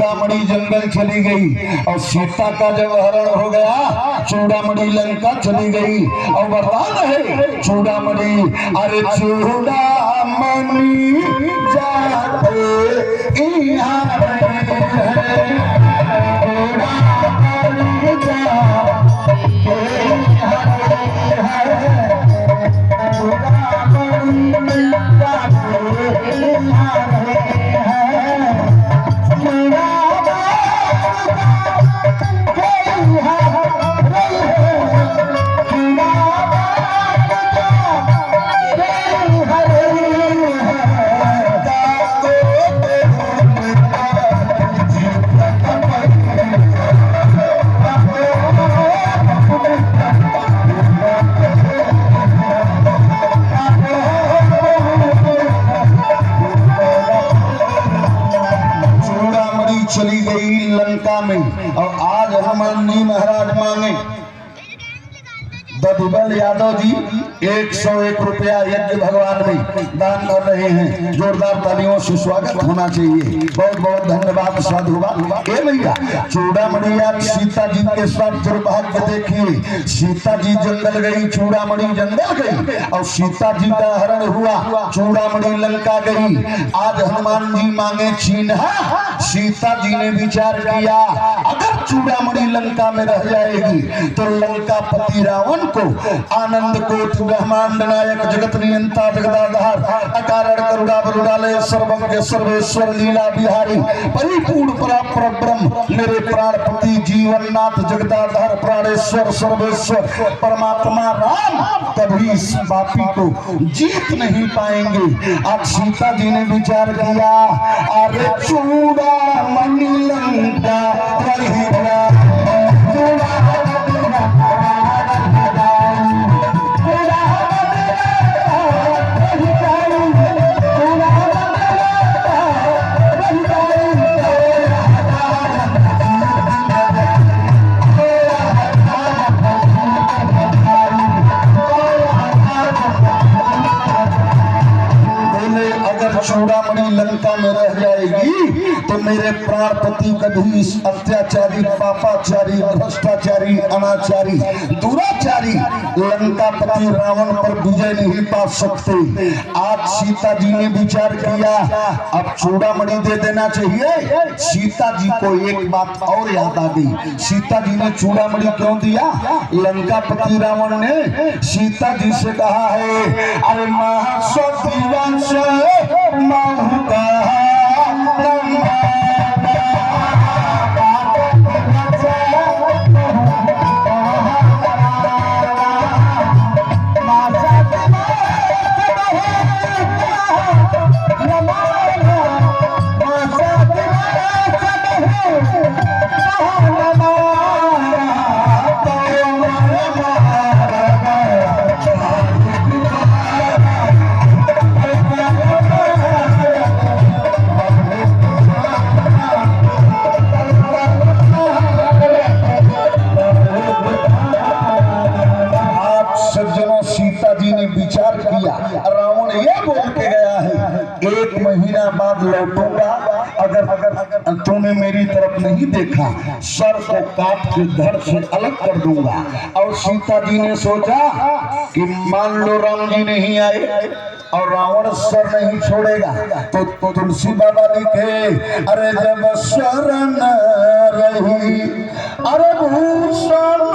चूड़ामणि जंगल चली गई और सीता का जब हरण हो गया चूड़ामणि लंका चली गई और वरदान है चूड़ामणि अरे चूड़ामणि जाते यहाँ चली गई लंका में। और आज हमारे महाराज मांगे ददुबल यादव जी 101 रुपया यज्ञ भगवान में दान कर रहे हैं। जोरदार तालियों से स्वागत होना चाहिए। बहुत बहुत धन्यवाद साधुवाद। ए भैया चूड़ामणि आप सीता जी के साथ दुर्भाग्य देखिए। सीता जी जंगल गई, चूड़ामणि जंगल गई और सीता जी का हरण हुआ, चूड़ामणि लंका गई। आज हनुमान जी मांगे चिन्ह। सीता जी ने विचार किया अगर चूड़ामणि लंका में रह जाएगी तो लंका पति रावण को आनंद कोट ब्रह्मांड नायक जगत नियंता जगदाधार अकारण करुणा वरुणालय सर्वज्ञ सर्वेश्वर लीला बिहारी परिपूर्ण परापर ब्रह्म मेरे प्राणपति जीवननाथ जगदाधार प्राणेश्वर सर्वेश्वर परमात्मा राम कभी इस पापी को जीत नहीं पाएंगे। आज सीता जी ने विचार किया अरे चूड़ामणि लंका चूड़ामणि लंका में रह जाएगी तो मेरे प्राणपति कभी इस अत्याचारी पापाचारी भ्रष्टाचारी अनाचारी दुराचारी लंकापति रावण पर विजय नहीं पा सकते। आज सीता जी ने विचार किया अब चूड़ामणि दे देना चाहिए। सीता जी को एक बात और याद आ गई। सीता जी ने चूड़ामणि क्यों दिया? लंकापति रावण ने सीता जी से कहा है अरे विचार किया। रावण ये बोल के गया है 1 महीना बाद लौटूंगा, अगर तूने मेरी तरफ नहीं देखा सर को काट के धड़ से अलग कर दूंगा। और सीता जी ने सोचा कि मान लो राम जी नहीं आए और रावण सर नहीं छोड़ेगा तो तुलसी बाबा लिखे अरे जब शरण रही अरे भूषण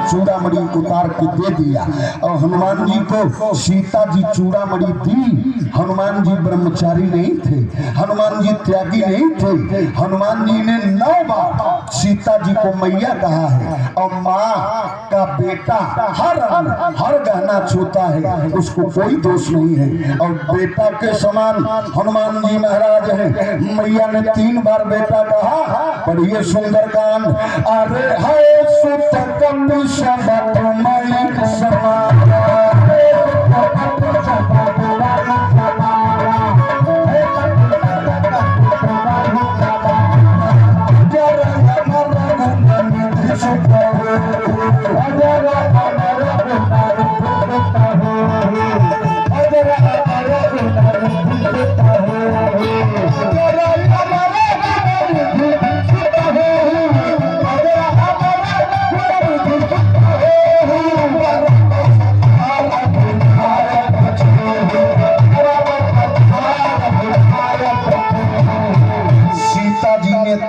चूड़ामणि उतार के दे दिया। और हनुमान जी को सीता जी चूड़ामणि दी। हनुमान जी ब्रह्मचारी नहीं थे, हनुमान जी त्यागी नहीं थे। हनुमान जी ने 9 बार सीता जी को मैया कहा है। और माँ का बेटा हर गहना छूता है, उसको कोई दोष नहीं है। और बेटा के समान हनुमान जी महाराज है। मैया ने 3 बार बेटा कहा। पढ़िए सुंदरकांड अरे है सुत सुख हो अजर अमर गुणा हो अजर अमर गुणा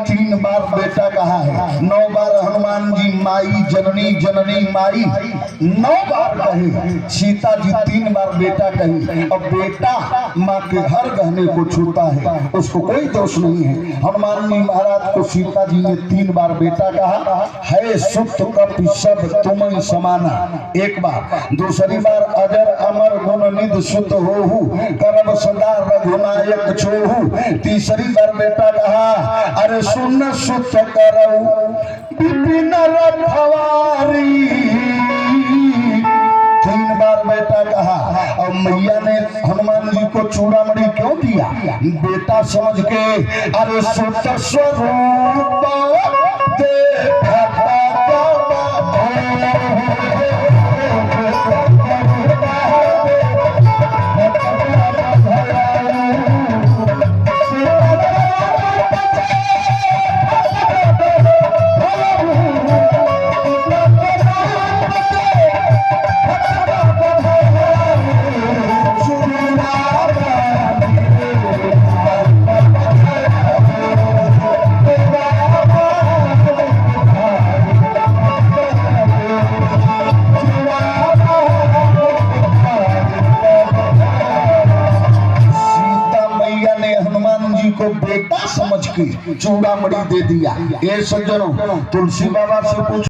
तीन बार बेटा कहा है, 9 बार हनुमान जी माई जननी जननी माई 9 बार कहे, सीता जी 3 बार बेटा कही। अब बेटा माँ के हर गहने को छूता है, उसको कोई दोष नहीं है। हनुमान जी महाराज को सीता जी ने 3 बार बेटा कहा है। सुत कपि सब तुम समाना 1 बार, दूसरी बार अजर अमर गुण निध सुत होहु करब सदा रघुनायक छोहु, तीसरी बार बेटा कहा अरे सुन सुत करऊ विपिन रखवारी, 3 बार बेटा कहा। और मैया ने हनुमान जी को चूड़ामणि क्यों दिया? बेटा समझ के। अरे सुत स्वरूप देखता को बेटा समझ के चूड़ामणि दे दिया। ये सज्जनों, तुलसी बाबा से पूछ